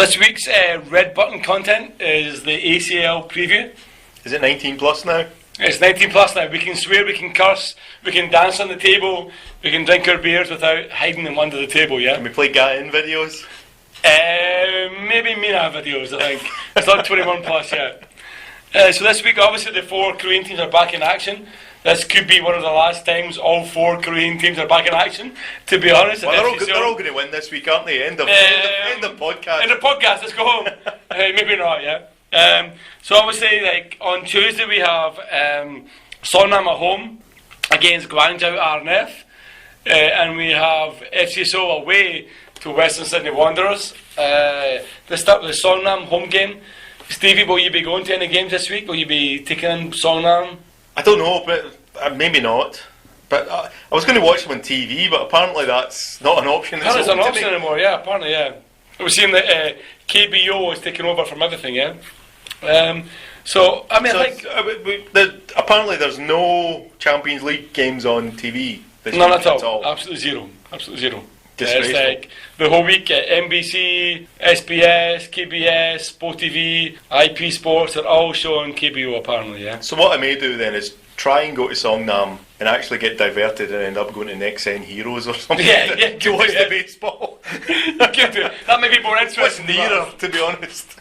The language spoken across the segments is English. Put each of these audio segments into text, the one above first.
this week's red button content is the ACL preview. Is it 19 plus now? It's 19 plus now. We can swear, we can curse, we can dance on the table, we can drink our beers without hiding them under the table, yeah? Can we play Get-In videos? Maybe Mina videos, I think. It's not 21 plus yet. So this week, obviously, the 4 Korean teams are back in action. This could be one of the last times all 4 Korean teams are back in action, to be honest. Well, they're all going to win this week, aren't they? End of podcast. End of podcast, let's go home. Maybe not, yeah. So obviously, like on Tuesday, we have Songnam at home against Guangzhou RNF. And we have FC Seoul away to Western Sydney Wanderers. Let's start with the Songnam home game. Stevie, will you be going to any games this week? Will you be taking in Songnam? I don't know, but maybe not. But I was going to watch them on TV, but apparently that's not an option. It's not an option anymore, yeah, apparently, yeah. We're seeing that KBO is taking over from everything, yeah? So, I mean, apparently there's no Champions League games on TV. None at all. Absolutely zero. It's like the whole week NBC, SBS, KBS, Sport TV, IP Sports are all showing KBO apparently, yeah. So what I may do then is try and go to Songnam and actually get diverted and end up going to Next End Heroes or something. Yeah, to watch the baseball. That may be more interesting. What's nearer, to be honest.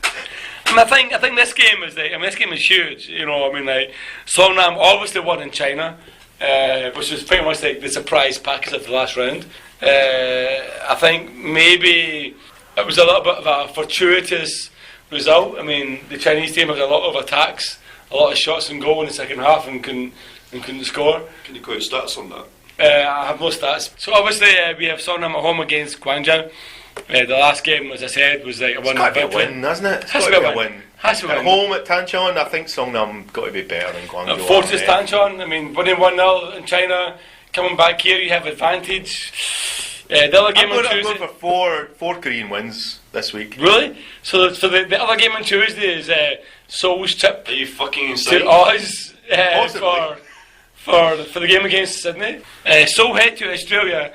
And I think this game is this game is huge. You know, I mean, like Songnam obviously won in China. Which was pretty much like the surprise package of the last round. I think maybe it was a little bit of a fortuitous result. I mean, the Chinese team had a lot of attacks, a lot of shots and goal in the second half and couldn't score. Can you quote stats on that? I have no stats. So obviously we have Songnam at home against Guangzhou. The last game, as I said, was like a 1-0 victory. It's got to be a win, hasn't it? It's got to be a win. At home at Tanchon, I think Songnam got to be better than Guangzhou. Fortress Tanchon, I mean, winning 1-0 in China, coming back here, you have advantage. The other game on Tuesday. I'm going for four Korean wins this week. Really? So the other game on Tuesday is Seoul's trip. Are you fucking insane? To Oz for the game against Sydney. Seoul head to Australia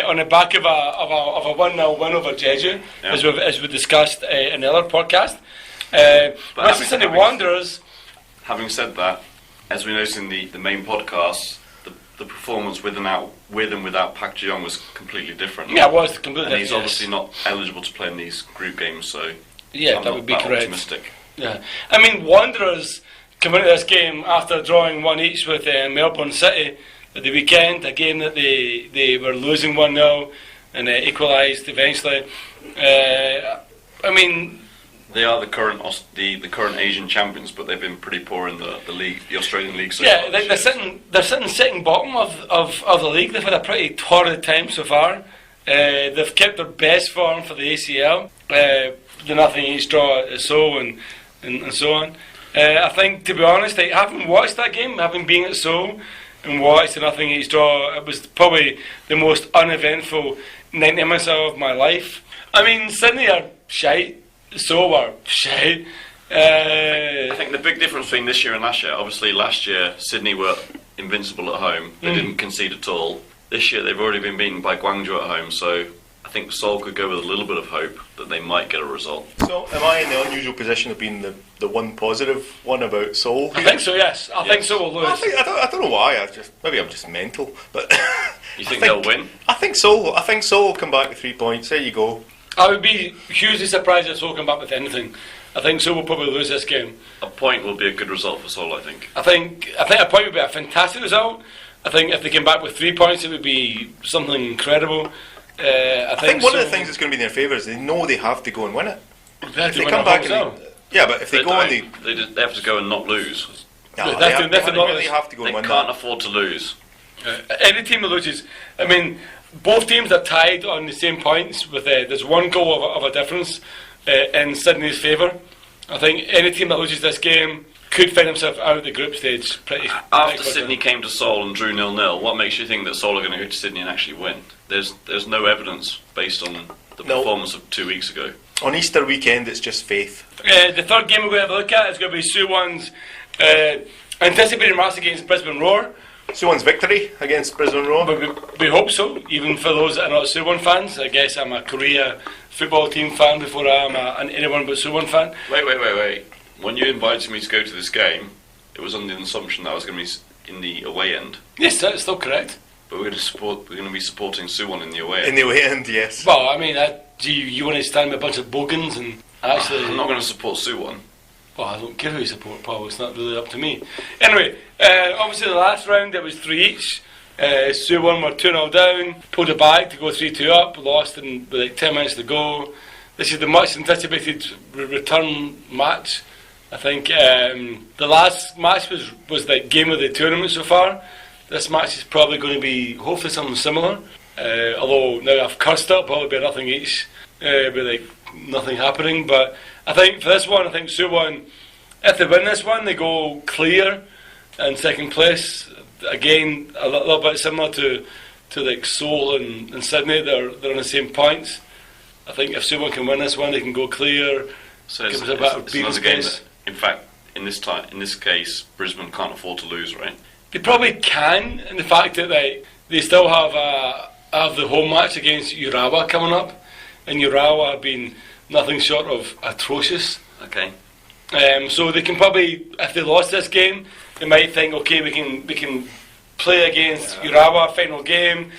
on the back of a 1-0 win over Jeju, as we discussed in the other podcast. Western Sydney Wanderers. Having said that, as we noticed in the main podcast, the performance with and without Park Ji-young was completely different. Yeah, it was completely different. And he's obviously not eligible to play in these group games, so yeah, I'm that would be correct. Optimistic. Yeah, I mean, Wanderers come into this game after drawing 1 each with Melbourne City at the weekend, a game that they were losing 1-0 and equalised eventually. I mean, they are the current Asian champions, but they've been pretty poor in the league, the Australian league. So yeah, they're sitting bottom of the league. They've had a pretty torrid time so far. They've kept their best form for the ACL. The nothing each draw at Seoul and so on. I think, to be honest, I haven't watched that game, having been at Seoul and watched the nothing each draw. It was probably the most uneventful 90 minutes of my life. I mean, Sydney are shite. Seoul are shite. I think the big difference between this year and last year, obviously last year Sydney were invincible at home. They didn't concede at all. This year they've already been beaten by Guangzhou at home, so I think Seoul could go with a little bit of hope that they might get a result. So am I in the unusual position of being the one positive one about Seoul? I think so, yes. I think Seoul will lose. I don't know why. Maybe I'm just mental. But you think they'll win? I think Seoul will come back with 3 points. There you go. I would be hugely surprised if Seoul come back with anything. I think Seoul will probably lose this game. A point will be a good result for Seoul, I think. I think a point would be a fantastic result. I think if they came back with 3 points, it would be something incredible. I think one of the things that's going to be in their favour is they know they have to go and win it. If they come back but if they go and they have to go and not lose. No, they have to go and win. They can't afford to lose. Any team that loses, I mean, both teams are tied on the same points with there's 1 goal of a difference in Sydney's favour. I think any team that loses this game could find himself out of the group stage After Sydney came to Seoul and drew 0-0, what makes you think that Seoul are going to go to Sydney and actually win? There's no evidence based on the performance of 2 weeks ago. On Easter weekend, it's just faith. The third game we're going to have a look at is going to be Suwon's anticipated match against Brisbane Roar. Suwon's victory against Brisbane Roar. But we hope so, even for those that are not Suwon fans. I guess I'm a Korea football team fan before I am an anyone but Suwon fan. Wait. When you invited me to go to this game, it was on the assumption that I was going to be in the away end. Yes, that's still correct. But we're going to be supporting Suwon in the away end. In the away end, yes. Well, I mean, you want to stand with a bunch of bogans and actually... I'm not going to support Suwon. Well, I don't care who you support, Paul. It's not really up to me. Anyway, obviously the last round it was 3 each. Suwon were 2-0 down, pulled it back to go 3-2 up, lost with like 10 minutes to go. This is the much anticipated return match. I think the last match was the game of the tournament so far. This match is probably going to be hopefully something similar. Although now I've cursed it, probably be nothing each, with like nothing happening. But I think for this one, I think Suwon, if they win this one, they go clear in second place. Again, a little bit similar to like Seoul and Sydney. They're on the same points. I think if Suwon can win this one, they can go clear. So it's another game that, in fact, in this case, Brisbane can't afford to lose, right? They probably can, in the fact that they still have the home match against Urawa coming up, and Urawa have been nothing short of atrocious. Okay. So they can probably, if they lost this game, they might think, okay, we can play against Urawa final game.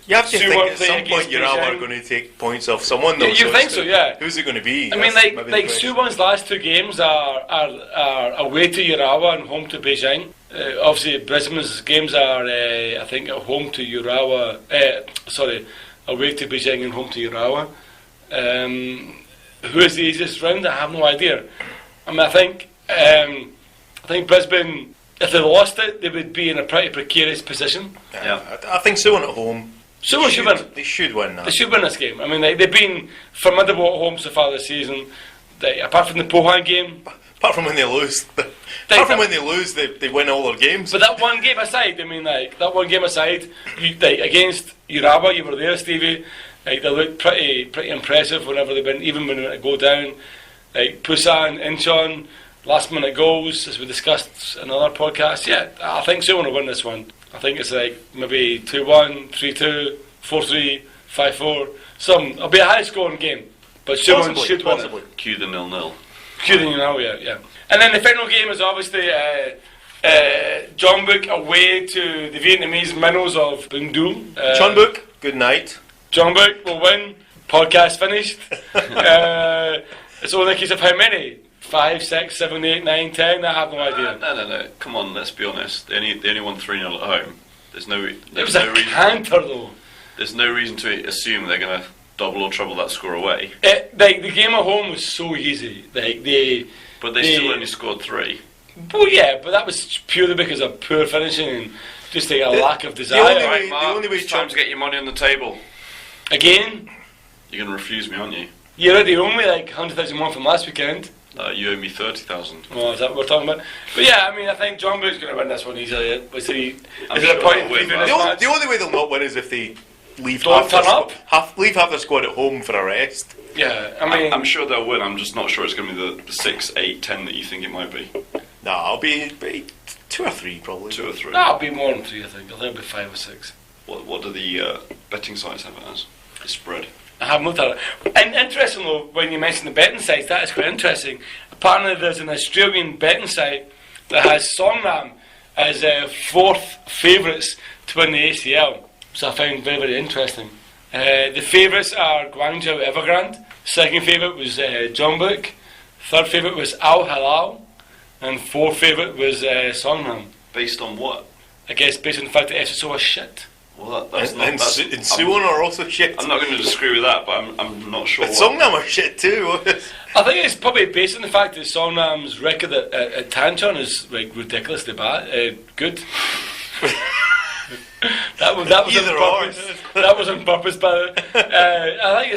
You have to think at some point Urawa are going to take points off someone though. Yeah, you think so, yeah. Who's it going to be? I mean, like Suwon's last 2 games are away to Urawa and home to Beijing. Obviously, Brisbane's games are, I think, at home to Urawa. Away to Beijing and home to Urawa. Who is the easiest round? I have no idea. I mean, I think Brisbane, if they lost it, they would be in a pretty precarious position. Yeah, I think Suwon at home. Suwon should win. They should win that. They should win this game. I mean, they've been formidable at home so far this season. Apart from the Pohang game. Apart from when they lose. They win all their games. But that one game aside, against Urawa, you were there, Stevie. They looked pretty impressive whenever they went, even when they go down. Busan, Incheon, last minute goals, as we discussed in another podcast. Yeah, I think Suwon will win this one. I think it's like maybe 2-1, 3-2, 4-3, 5-4. It'll be a high scoring game. But Suwon should win it. Cue the 0-0. Cue the 0-0, yeah. And then the final game is obviously Jeonbuk away to the Vietnamese minnows of Bungdu. Jeonbuk, good night. Jeonbuk will win. Podcast finished. It's only a case of how many? 5, 6, 7, 8, 9, 10? I have no idea. No. Come on, let's be honest. They only won 3-0 at home. It was a canter, though. There's no reason to assume they're going to double or treble that score away. The game at home was so easy. But they still only scored 3. Well, yeah, but that was purely because of poor finishing and just a lack of desire. The only way it's time to get your money on the table. Again? You're going to refuse me, aren't you? You're already owe me like 100,000 more from last weekend. You owe me 30,000. Oh, is that what we're talking about? But yeah, I mean, I think Jeonbuk's going to win this one easily. Is there sure a point win, the only way they'll not win is if they leave half their squad at home for a rest. Yeah, I mean, I'm sure they'll win. I'm just not sure it's going to be the 6, 8, 10 that you think it might be. No, I'll be 2 or 3 probably. 2 or 3. No, it'll be more than 3. I think it'll be 5 or 6. What do the betting sites have it as? The spread. I have looked at it. And interesting though, when you mention the betting sites, that is quite interesting. Apparently there's an Australian betting site that has Songnam as 4th favourites to win the ACL. So I found very, very interesting. The favourites are Guangzhou Evergrande. Second favourite was Jeonbuk. Third favourite was Al Hilal. And fourth favourite was Songnam. Based on what? I guess based on the fact that SSO is shit. Well, that's not... And Suwon are also shit. I'm not going to disagree with that, but I'm not sure. But Songnam are shit too. I think it's probably based on the fact that Songnam's record at Tanchon is like ridiculously bad. Good. That was on purpose. That was on purpose, but I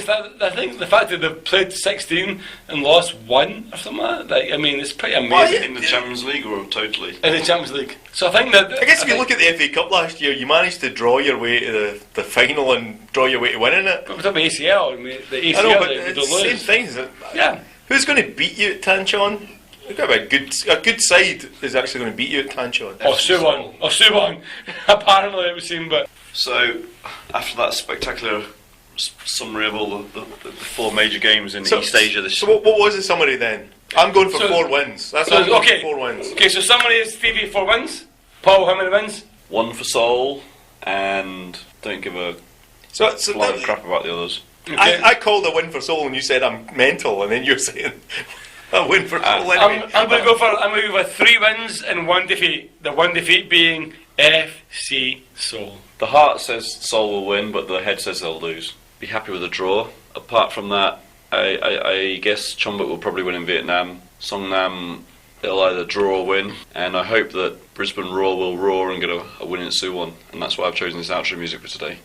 think the fact that they've played 16 and lost 1 or something like that. I mean, it's pretty amazing. In the Champions League or totally? In the Champions League. So I think that... I guess if you look at the FA Cup last year, you managed to draw your way to the final and draw your way to winning it. But we're talking ACL. I mean, the ACL, I know, but it's the same thing, is it? Yeah. Who's going to beat you at Tanchon? You've got a good side is actually going to beat you at Tanchon. Suwon. Apparently it would seem, but... So, after that spectacular summary of all the 4 major games in East Asia this year. So what was the summary then? I'm going for 4 wins. That's what I'm going for, 4 wins. Okay, so summary is Stevie 4 wins. Paul, how many wins? 1 for Seoul, and don't give a flying crap about the others. Okay. I called a win for Seoul, and you said I'm mental, and then you're saying a win for Seoul. Anyway. I'm going to go for 3 wins and 1 defeat. The 1 defeat being FC Seoul. The heart says Seoul will win, but the head says they'll lose. Be happy with a draw. Apart from that, I guess Chonbuk will probably win in Vietnam. Songnam, they'll either draw or win, and I hope that Brisbane Roar will roar and get a win in Suwon, and that's why I've chosen this outro music for today.